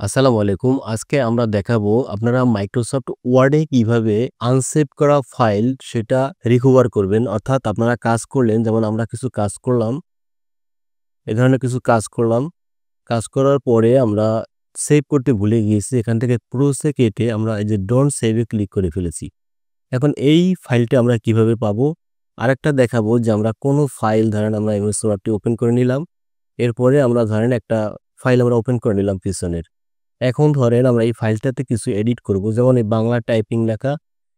আসসালামু আলাইকুম। আজকে আমরা দেখাবো আপনারা মাইক্রোসফট ওয়ার্ডে কিভাবে আনসেভ করা ফাইল সেটা রিকভার করবেন। অর্থাৎ আপনারা কাজ করলেন, যেমন আমরা কিছু কাজ করলাম, এ ধরনের কিছু কাজ করলাম। কাজ করার পরে আমরা সেভ করতে ভুলে গিয়েছি। এখান থেকে ক্রসে কেটে আমরা এই যে ডন্ট সেভ এ ক্লিক করে ফেলেছি। এখন এই ফাইলটা আমরা কিভাবে পাবো? আরেকটা দেখাবো যে আমরা কোনো ফাইল ধরেন আমরা এমএস ওয়ার্ডটি ওপেন করে নিলাম। এরপরে আমরা ধরেন একটা ফাইল আমরা ওপেন করে নিলাম পিছনের। এখন ধরেন আমরা এই ফাইলটাতে কিছু এডিট করব, যেমন এই বাংলা টাইপিং লেখা,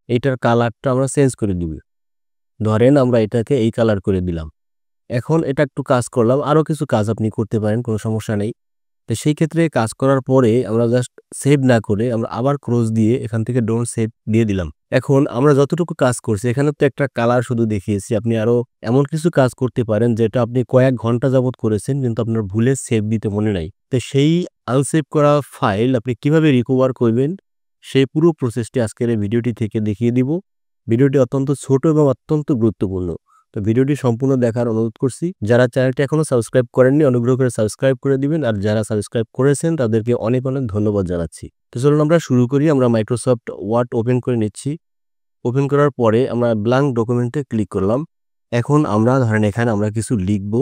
এইটার কালারটা আমরা চেঞ্জ করে দিব। ধরেন আমরা এটাকে এই কালার করে দিলাম। এখন এটা একটু কাজ করলাম, আরও কিছু কাজ আপনি করতে পারেন, কোনো সমস্যা নেই। তো সেই ক্ষেত্রে কাজ করার পরে আমরা জাস্ট সেভ না করে আমরা আবার ক্রস দিয়ে এখান থেকে ডোন্ট সেভ দিয়ে দিলাম। এখন আমরা যতটুকু কাজ করছি এখানে তো একটা কালার শুধু দেখিয়েছি, আপনি আরও এমন কিছু কাজ করতে পারেন যেটা আপনি কয়েক ঘন্টা যাবত করেছেন কিন্তু আপনার ভুলে সেভ দিতে মনে নাই। তো সেই আনসেভ করা ফাইল আপনি কিভাবে রিকভার করবেন সেই পুরো প্রসেসটি আজকের এই ভিডিওটি থেকে দেখিয়ে দিব। ভিডিওটি অত্যন্ত ছোট এবং অত্যন্ত গুরুত্বপূর্ণ। তো ভিডিওটি সম্পূর্ণ দেখার অনুরোধ করছি। যারা চ্যানেলটি এখনো সাবস্ক্রাইব করেননি অনুগ্রহ করে সাবস্ক্রাইব করে দিবেন, আর যারা সাবস্ক্রাইব করেছেন তাদেরকে অনেক অনেক ধন্যবাদ জানাচ্ছি। তো চলুন আমরা শুরু করি। আমরা মাইক্রোসফট ওয়ার্ড ওপেন করে নিচ্ছি। ওপেন করার পরে আমরা ব্ল্যাঙ্ক ডকুমেন্টে ক্লিক করলাম। এখন আমরা ধরেন এখানে আমরা কিছু লিখব।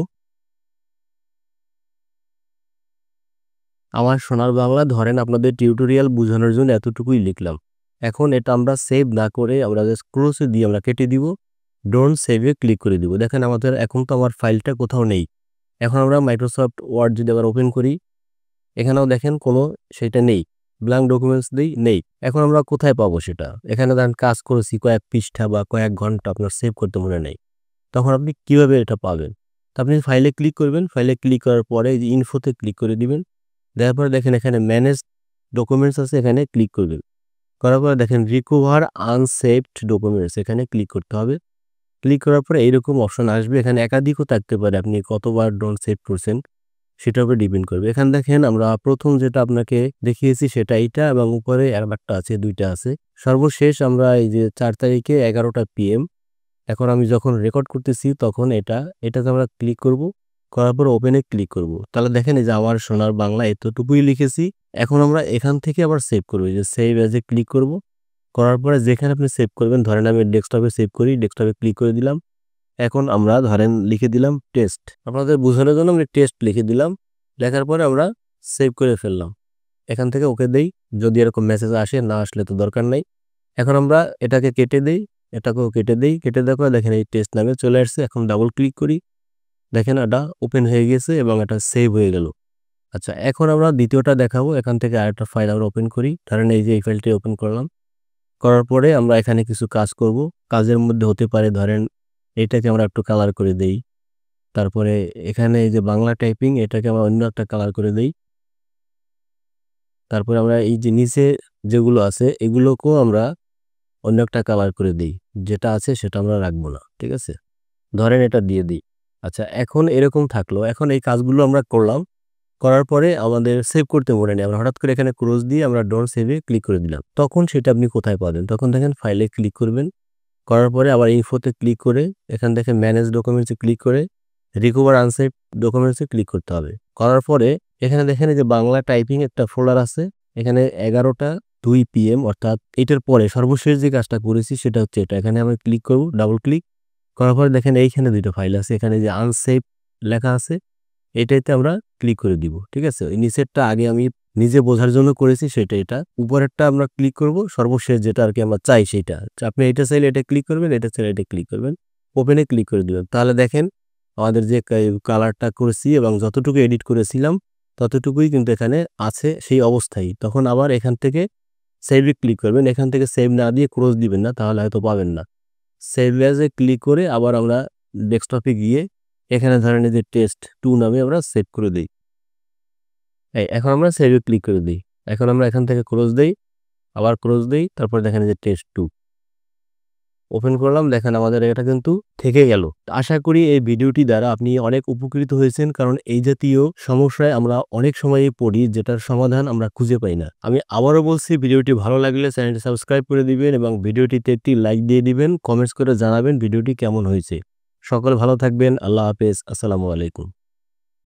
আমার সোনার বাংলা ধরেন আপনাদের টিউটোরিয়াল বোঝানোর জন্য এতটুকুই লিখলাম। এখন এটা আমরা সেভ না করে আমরা জাস্ট ক্রসে দিয়ে আমরা কেটে দিব। ডোন্ট সেভ এ ক্লিক করে দিব। দেখেন আমাদের এখন তো আমার ফাইলটা কোথাও নেই। এখন আমরা মাইক্রোসফট ওয়ার্ড যদি আবার ওপেন করি, এখানেও দেখেন কোনো সেটা নেই। ব্ল্যাঙ্ক ডকুমেন্টস নেই। এখন আমরা কোথায় পাবো সেটা? এখানে ধরেন কাজ করেছি কয়েক পৃষ্ঠা বা কয়েক ঘন্টা, আপনার সেভ করতে মনে নেই। তখন আপনি কিভাবে এটা পাবেন? তো আপনি ফাইলে ক্লিক করবেন। ফাইলে ক্লিক করার পরে এই যে ইনফোতে ক্লিক করে দিবেন। দেওয়ার পরে দেখেন এখানে ম্যানেজ ডকুমেন্টস আছে, এখানে ক্লিক করবেন। করার পরে দেখেন রিকভার আনসেভড ডকুমেন্টস, এখানে ক্লিক করতে হবে। ক্লিক করার পরে এইরকম অপশন আসবে। এখানে একাধিকও থাকতে পারে, আপনি কতবার ডোন্ট সেভ করছেন সেটার উপর ডিপেন্ড করবে। এখানে দেখেন আমরা প্রথম যেটা আপনাকে দেখিয়েছি সেটা এইটা, এবং উপরে আর একটা আছে, দুইটা আছে। সর্বশেষ আমরা এই যে 4 তারিখে 11টা PM, এখন আমি যখন রেকর্ড করতেছি তখন এটাতে আমরা ক্লিক করব। করার পর ওপেনে ক্লিক করব। তাহলে দেখেন এই যে আমার সোনার বাংলা এতটুকুই লিখেছি। এখন আমরা এখান থেকে আবার সেভ করব, যে সেভ অ্যাজ এ ক্লিক করব। করার পরে যেখানে আপনি সেভ করবেন, ধরেন আমি ডেস্কটপে সেভ করি, ডেস্কটপে ক্লিক করে দিলাম। এখন আমরা ধরেন লিখে দিলাম টেস্ট। আপনাদের বোঝানোর জন্য আমি টেস্ট লিখে দিলাম। লেখার পরে আমরা সেভ করে ফেললাম। এখান থেকে ওকে দেই। যদি এরকম মেসেজ আসে, না আসলে তো দরকার নাই। এখন আমরা এটাকে কেটে দেই, এটাকেও কেটে দেই। কেটে দেওয়ার পরে দেখেন এই টেস্ট নামে চলে আসছে। এখন ডাবল ক্লিক করি, দেখেন এটা ওপেন হয়ে গেছে এবং এটা সেভ হয়ে গেল। আচ্ছা, এখন আমরা দ্বিতীয়টা দেখাবো। এখান থেকে আরেকটা ফাইল আমরা ওপেন করি। ধরেন এই যে এই ফাইলটি ওপেন করলাম। করার পরে আমরা এখানে কিছু কাজ করব। কাজের মধ্যে হতে পারে ধরেন এটাকে আমরা একটু কালার করে দেই। তারপরে এখানে এই যে বাংলা টাইপিং, এটাকে আমরা অন্য একটা কালার করে দেই। তারপরে আমরা এই যে নিচে যেগুলো আছে এগুলোকেও আমরা অন্য একটা কালার করে দেই। যেটা আছে সেটা আমরা রাখবো না, ঠিক আছে? ধরেন এটা দিয়ে দিই। আচ্ছা, এখন এরকম থাকলো। এখন এই কাজগুলো আমরা করলাম। করার পরে আমাদের সেভ করতে মনে নেই। আমরা হঠাৎ করে এখানে ক্রস দিয়ে আমরা ডোন্ট সেভ এ ক্লিক করে দিলাম। তখন সেটা আপনি কোথায় পাবেন? তখন দেখেন ফাইলে ক্লিক করবেন। করার পরে আবার ইনফোতে ক্লিক করে এখান থেকে ম্যানেজ ডকুমেন্টসে ক্লিক করে রিকভার আনসেভ ডকুমেন্টসে ক্লিক করতে হবে। করার পরে এখানে দেখেন এই যে বাংলা টাইপিং একটা ফোল্ডার আছে। এখানে 11টা 2 PM, অর্থাৎ এটার পরে সর্বশেষ যে কাজটা করেছি সেটা হচ্ছে এটা। এখানে আমি ক্লিক করব, ডাবল ক্লিক করার পরে দেখেন এইখানে দুটো ফাইল আছে। এখানে যে আনসেভ লেখা আছে, এটাতে আমরা ক্লিক করে দিব, ঠিক আছে? ওই নিচেরটা আগে আমি নিজে বোঝার জন্য করেছি সেটা এটা। উপরেরটা আমরা ক্লিক করব, সর্বশেষ যেটা আর কি আমরা চাই সেইটা। আপনি এটা চাইলে এটা ক্লিক করবেন, এটা চাইলে এটা ক্লিক করবেন। ওপেনে ক্লিক করে দিবেন। তাহলে দেখেন আমাদের যে কালারটা করেছি এবং যতটুকু এডিট করেছিলাম ততটুকুই কিন্তু এখানে আছে সেই অবস্থায়। তখন আবার এখান থেকে সেভ এ ক্লিক করবেন। এখান থেকে সেভ না দিয়ে ক্লোজ দিবেন না, তাহলে হয়তো পাবেন না। সেভ অ্যাজ এ ক্লিক করে আবার আমরা ডেস্কটপে গিয়ে এখানে ধরেন এই যে টেস্ট 2 নামে আমরা সেভ করে দিই। এখন আমরা সেভ এ ক্লিক করে দিই। এখন আমরা এখান থেকে ক্লোজ দেই, আবার ক্লোজ দেই। তারপর দেখেন এই যে টেস্ট 2 ওপেন করলাম। দেখেন আমাদের এটা কিন্তু থেকে গেল। আশা করি এই ভিডিওটি দ্বারা আপনি অনেক উপকৃত হয়েছেন, কারণ এই জাতীয় সমস্যায় আমরা অনেক সময়ই পড়ি যেটার সমাধান আমরা খুঁজে পাই না। আমি আবারও বলছি, ভিডিওটি ভালো লাগলে চ্যানেলটি সাবস্ক্রাইব করে দিবেন এবং ভিডিওটিতে একটি লাইক দিয়ে দিবেন। কমেন্টস করে জানাবেন ভিডিওটি কেমন হয়েছে। সকলে ভালো থাকবেন। আল্লাহ হাফেজ। আসসালামু আলাইকুম।